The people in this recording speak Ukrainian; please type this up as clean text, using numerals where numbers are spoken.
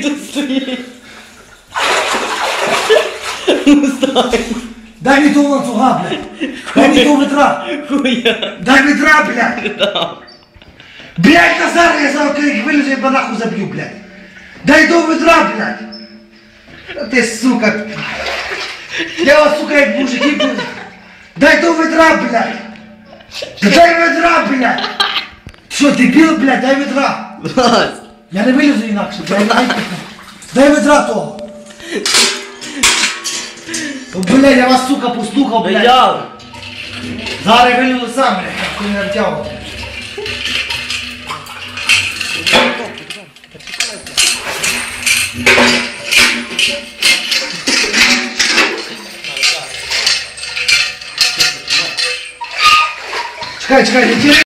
тут стоїть. Ну, стой. Дай мені того ланцюга, блядь. Дай мені того ведра. Хуя. Дай ведра, блядь. Да. Блядь, Назар, я зараз як вилізу, я нахуй заб'ю, блядь. Дай того ведра, блядь. А ти, сука. Я вас, сука, як мужики, блядь. Дай того ведра, блядь. Дай ведра, блядь. Що, дебіл, блядь, дай ведра. Вась. Я не вилізу інакше, блядь. Дай ведра того. О, блядь, я вас, сука, послухав, блядь. Я. Зараз я вилізу сам, блядь, як ти не втягав. Чекай, чекай, не тірай.